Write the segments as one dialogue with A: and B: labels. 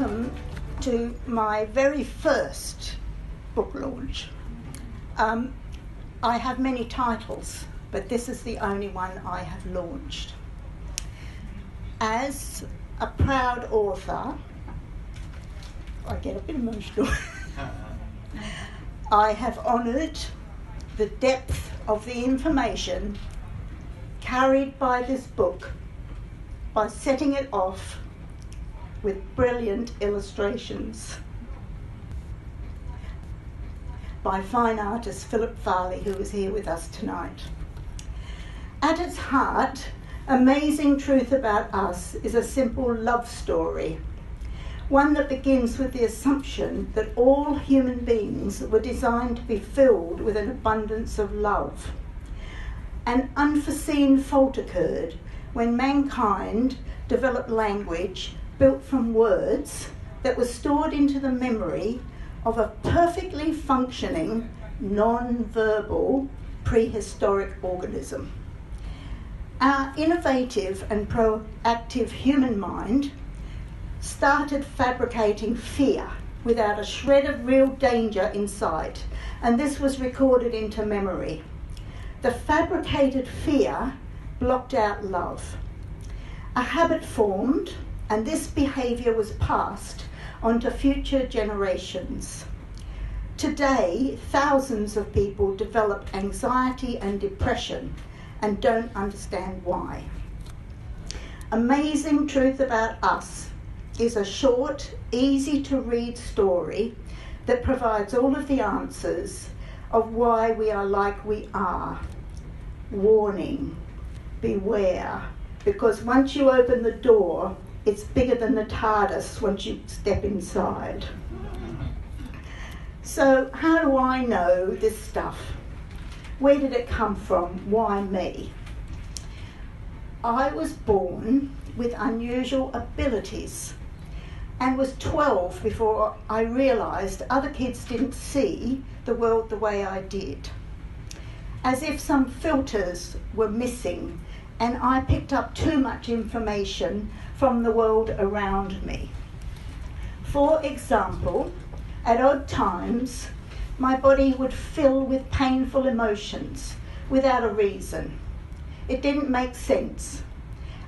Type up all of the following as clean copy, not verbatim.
A: welcome to my very first book launch. I have many titles, but this is the only one I have launched. As a proud author, I get a bit emotional, I have honoured the depth of the information carried by this book by setting it off with brilliant illustrations by fine artist Philip Farley, who is here with us tonight. At its heart, Amazing Truth About Us is a simple love story, one that begins with the assumption that all human beings were designed to be filled with an abundance of love. An unforeseen fault occurred when mankind developed language built from words that was stored into the memory of a perfectly functioning, non-verbal, prehistoric organism. Our innovative and proactive human mind started fabricating fear without a shred of real danger in sight, and this was recorded into memory. The fabricated fear blocked out love. A habit formed, and this behaviour was passed onto future generations. Today, thousands of people develop anxiety and depression and don't understand why. Amazing Truth About Us is a short, easy-to-read story that provides all of the answers of why we are like we are. Warning, beware, because once you open the door, it's bigger than the TARDIS once you step inside. So how do I know this stuff? Where did it come from? Why me? I was born with unusual abilities and was 12 before I realised other kids didn't see the world the way I did. As if some filters were missing and I picked up too much information from the world around me. For example, at odd times, my body would fill with painful emotions without a reason. It didn't make sense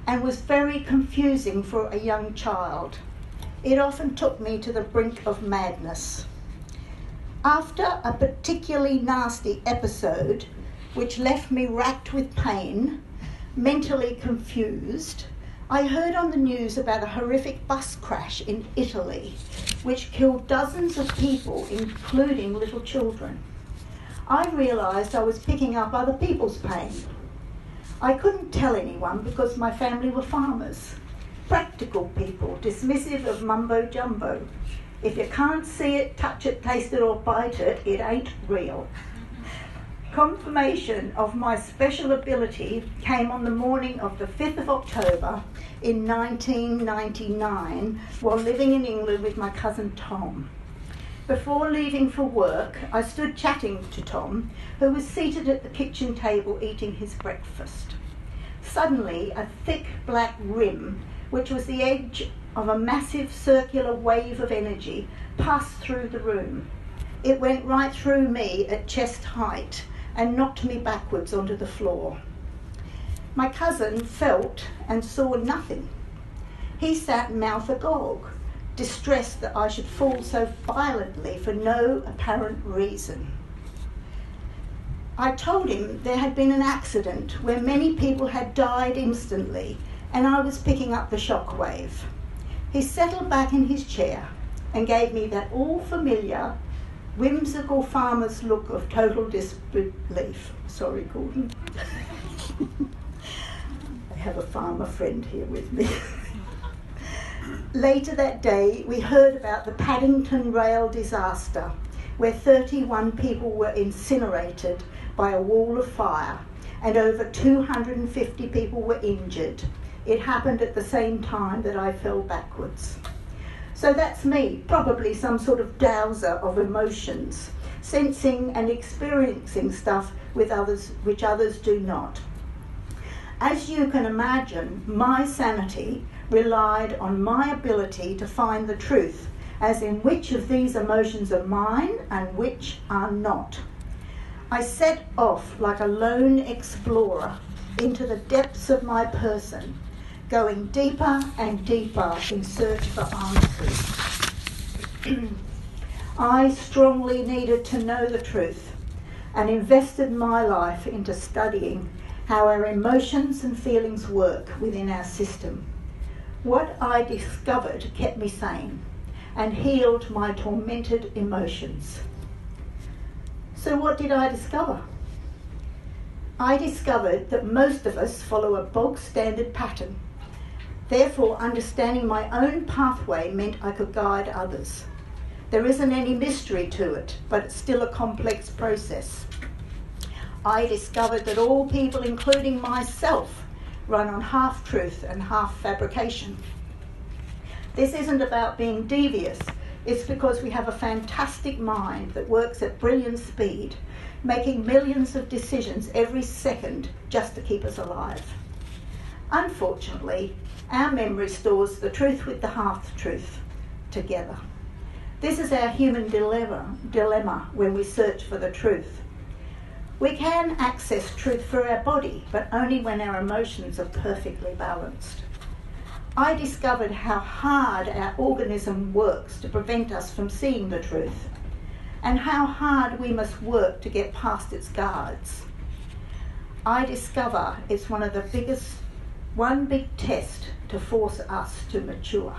A: and was very confusing for a young child. It often took me to the brink of madness. After a particularly nasty episode, which left me racked with pain, mentally confused, I heard on the news about a horrific bus crash in Italy, which killed dozens of people, including little children. I realised I was picking up other people's pain. I couldn't tell anyone because my family were farmers, practical people, dismissive of mumbo-jumbo. If you can't see it, touch it, taste it or bite it, it ain't real. Confirmation of my special ability came on the morning of the 5th of October in 1999 while living in England with my cousin Tom. Before leaving for work, I stood chatting to Tom, who was seated at the kitchen table eating his breakfast. Suddenly, a thick black rim, which was the edge of a massive circular wave of energy, passed through the room. It went right through me at chest height and knocked me backwards onto the floor. My cousin felt and saw nothing. He sat mouth agog, distressed that I should fall so violently for no apparent reason. I told him there had been an accident where many people had died instantly and I was picking up the shockwave. He settled back in his chair and gave me that all-familiar, whimsical farmer's look of total disbelief. Sorry, Gordon. I have a farmer friend here with me. Later that day, we heard about the Paddington rail disaster, where 31 people were incinerated by a wall of fire and over 250 people were injured. It happened at the same time that I fell backwards. So that's me, probably some sort of dowser of emotions, sensing and experiencing stuff with others which others do not. As you can imagine, my sanity relied on my ability to find the truth, as in which of these emotions are mine and which are not. I set off like a lone explorer into the depths of my person, going deeper and deeper in search for answers. I strongly needed to know the truth and invested my life into studying how our emotions and feelings work within our system. What I discovered kept me sane and healed my tormented emotions. So what did I discover? I discovered that most of us follow a bog standard pattern. Therefore, understanding my own pathway meant I could guide others. There isn't any mystery to it, but it's still a complex process. I discovered that all people, including myself, run on half-truth and half-fabrication. This isn't about being devious. It's because we have a fantastic mind that works at brilliant speed, making millions of decisions every second just to keep us alive. Unfortunately, our memory stores the truth with the half-truth together. This is our human dilemma when we search for the truth. We can access truth for our body, but only when our emotions are perfectly balanced. I discovered how hard our organism works to prevent us from seeing the truth, and how hard we must work to get past its guards. I discover it's one big test to force us to mature.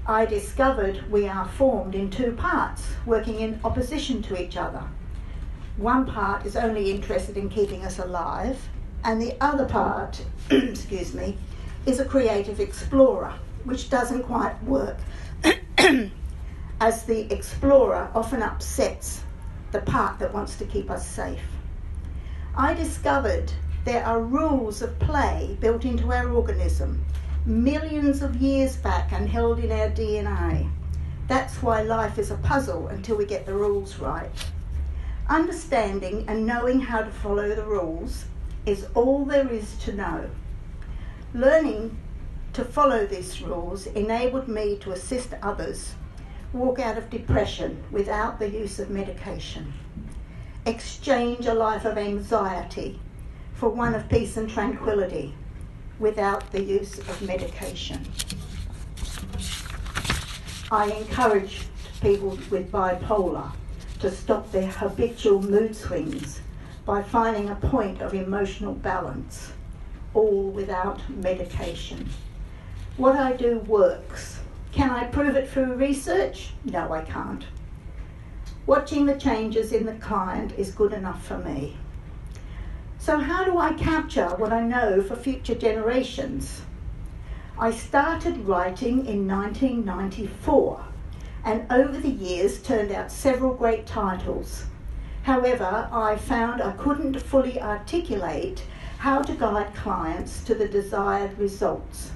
A: I discovered we are formed in two parts, working in opposition to each other. One part is only interested in keeping us alive, and the other part, is a creative explorer, which doesn't quite work, as the explorer often upsets the part that wants to keep us safe. I discovered there are rules of play built into our organism, millions of years back and held in our DNA. That's why life is a puzzle until we get the rules right. Understanding and knowing how to follow the rules is all there is to know. Learning to follow these rules enabled me to assist others walk out of depression without the use of medication, exchange a life of anxiety for one of peace and tranquility without the use of medication. I encourage people with bipolar to stop their habitual mood swings by finding a point of emotional balance, all without medication. What I do works. Can I prove it through research? No, I can't. Watching the changes in the client is good enough for me. So how do I capture what I know for future generations? I started writing in 1994, and over the years turned out several great titles. However, I found I couldn't fully articulate how to guide clients to the desired results.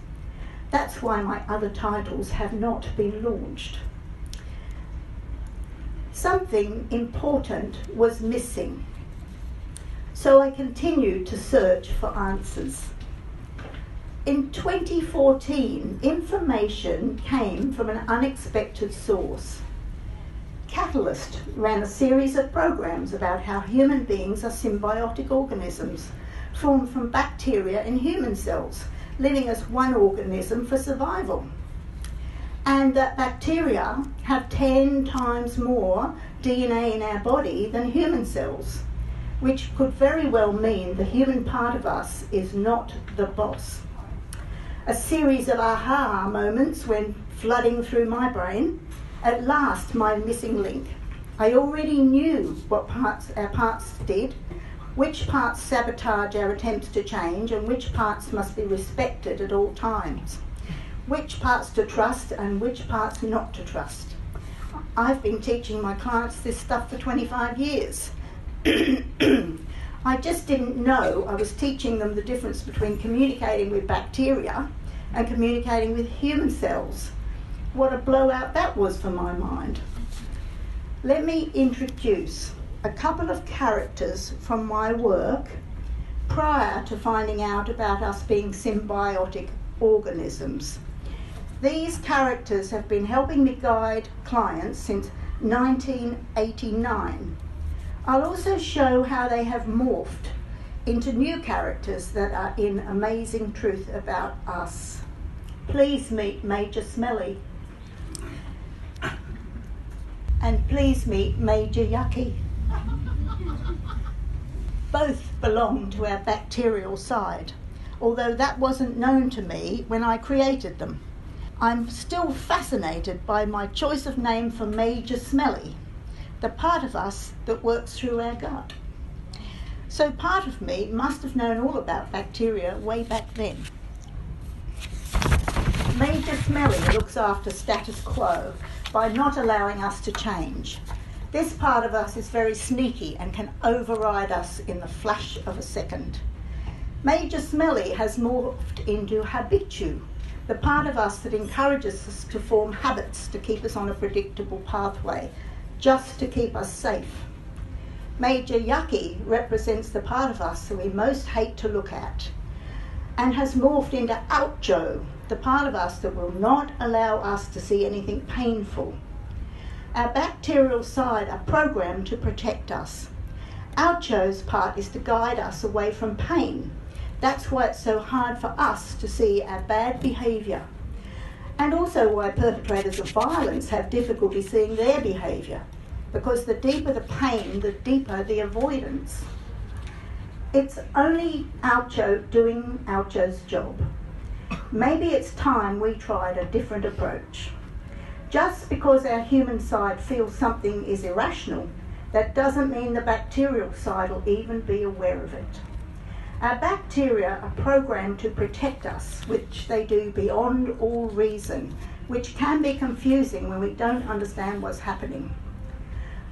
A: That's why my other titles have not been launched. Something important was missing, so I continued to search for answers. In 2014, information came from an unexpected source. Catalyst ran a series of programs about how human beings are symbiotic organisms formed from bacteria in human cells, living as one organism for survival. And that bacteria have 10 times more DNA in our body than human cells, which could very well mean the human part of us is not the boss. A series of aha moments went flooding through my brain. At last, my missing link. I already knew what our parts did, which parts sabotage our attempts to change, and which parts must be respected at all times, which parts to trust and which parts not to trust. I've been teaching my clients this stuff for 25 years. I just didn't know I was teaching them the difference between communicating with bacteria and communicating with human cells. What a blowout that was for my mind. Let me introduce a couple of characters from my work prior to finding out about us being symbiotic organisms. These characters have been helping me guide clients since 1989. I'll also show how they have morphed into new characters that are in Amazing Truth About Us. Please meet Major Smelly. And please meet Major Yucky. Both belong to our bacterial side, although that wasn't known to me when I created them. I'm still fascinated by my choice of name for Major Smelly, the part of us that works through our gut. So part of me must have known all about bacteria way back then. Major Smelly looks after status quo by not allowing us to change. This part of us is very sneaky and can override us in the flash of a second. Major Smelly has morphed into Habitu, the part of us that encourages us to form habits to keep us on a predictable pathway, just to keep us safe. Major Yucky represents the part of us that we most hate to look at, and has morphed into Oucho, the part of us that will not allow us to see anything painful. Our bacterial side are programmed to protect us. Oucho's part is to guide us away from pain. That's why it's so hard for us to see our bad behaviour, and also why perpetrators of violence have difficulty seeing their behaviour, because the deeper the pain, the deeper the avoidance. It's only Oucho doing Oucho's job. Maybe it's time we tried a different approach. Just because our human side feels something is irrational, that doesn't mean the bacterial side will even be aware of it. Our bacteria are programmed to protect us, which they do beyond all reason, which can be confusing when we don't understand what's happening.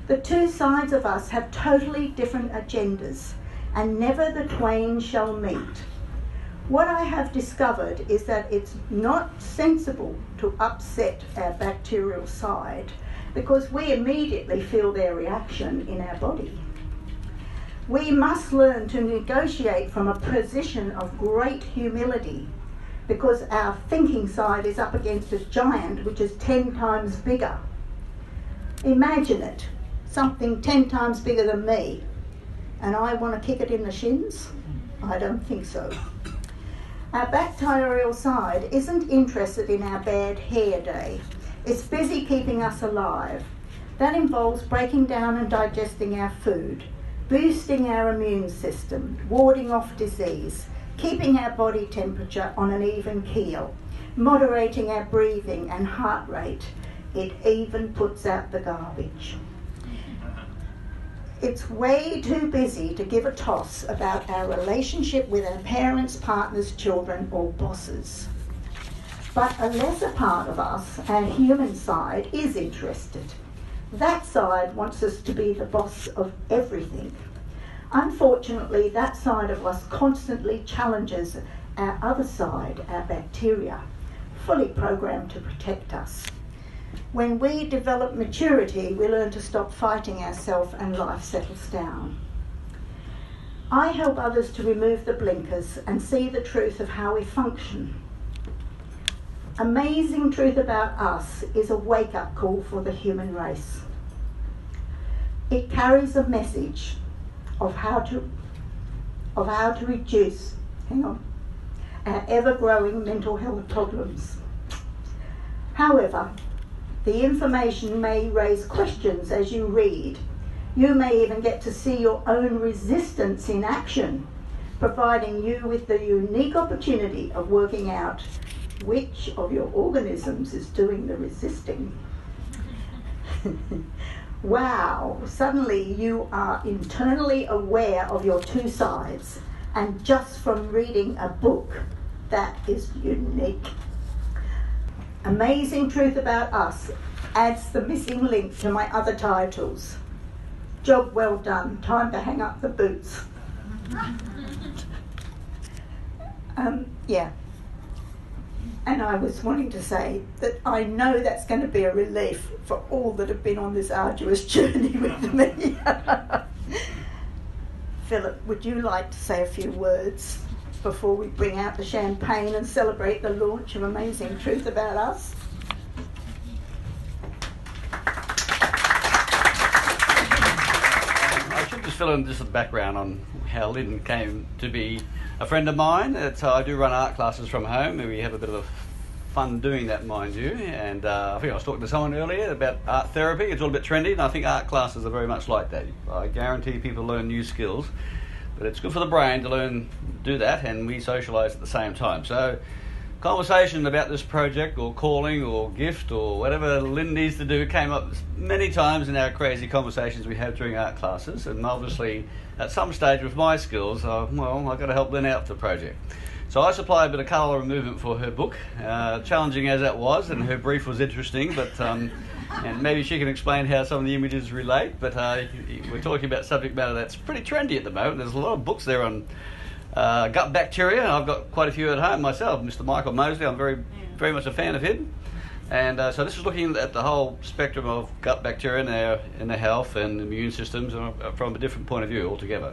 A: The two sides of us have totally different agendas, and never the twain shall meet. What I have discovered is that it's not sensible to upset our bacterial side, because we immediately feel their reaction in our body. We must learn to negotiate from a position of great humility, because our thinking side is up against a giant which is 10 times bigger. Imagine it, something 10 times bigger than me, and I want to kick it in the shins? I don't think so. Our bacterial side isn't interested in our bad hair day. It's busy keeping us alive. That involves breaking down and digesting our food, boosting our immune system, warding off disease, keeping our body temperature on an even keel, moderating our breathing and heart rate. It even puts out the garbage. It's way too busy to give a toss about our relationship with our parents, partners, children, or bosses. But a lesser part of us, our human side, is interested. That side wants us to be the boss of everything. Unfortunately, that side of us constantly challenges our other side, our bacteria, fully programmed to protect us. When we develop maturity, we learn to stop fighting ourselves and life settles down. I help others to remove the blinkers and see the truth of how we function. Amazing Truth About Us is a wake-up call for the human race. It carries a message of how to reduce our ever-growing mental health problems. However, the information may raise questions as you read. You may even get to see your own resistance in action, providing you with the unique opportunity of working out which of your organisms is doing the resisting. Wow, suddenly you are internally aware of your two sides, and just from reading a book, that is unique. Amazing Truth About Us adds the missing link to my other titles. Job well done, time to hang up the boots. Yeah. And I was wanting to say that I know that's going to be a relief for all that have been on this arduous journey with me. Philip, would you like to say a few words before we bring out the champagne and celebrate the launch of Amazing Truth About Us.
B: I should just fill in just the background on how Lynne came to be a friend of mine. I do run art classes from home, and we have a bit of fun doing that, mind you. And I think I was talking to someone earlier about art therapy. It's all a bit trendy, and I think art classes are very much like that. I guarantee people learn new skills, but it's good for the brain to learn, do that, and we socialise at the same time. So conversation about this project or calling or gift or whatever Lynne needs to do came up many times in our crazy conversations we have during art classes, and obviously at some stage with my skills, I've got to help Lynne out with the project. So I supply a bit of colour and movement for her book, challenging as that was, and her brief was interesting, but and maybe she can explain how some of the images relate, but we're talking about subject matter that's pretty trendy at the moment. There's a lot of books there on gut bacteria. I've got quite a few at home myself. Mr. Michael Mosley, I'm very much a fan of him. And so this is looking at the whole spectrum of gut bacteria in their health and immune systems from a different point of view altogether.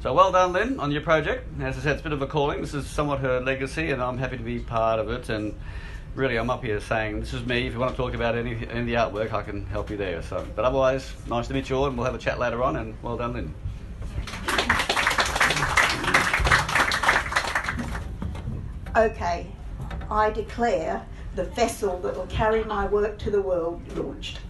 B: So well done, Lynne, on your project. As I said, it's a bit of a calling. This is somewhat her legacy, and I'm happy to be part of it. And really, I'm up here saying, this is me. If you want to talk about any of the artwork, I can help you there. But otherwise, nice to meet you all, and we'll have a chat later on. And well done, Lynne.
A: Okay, I declare the vessel that will carry my work to the world launched.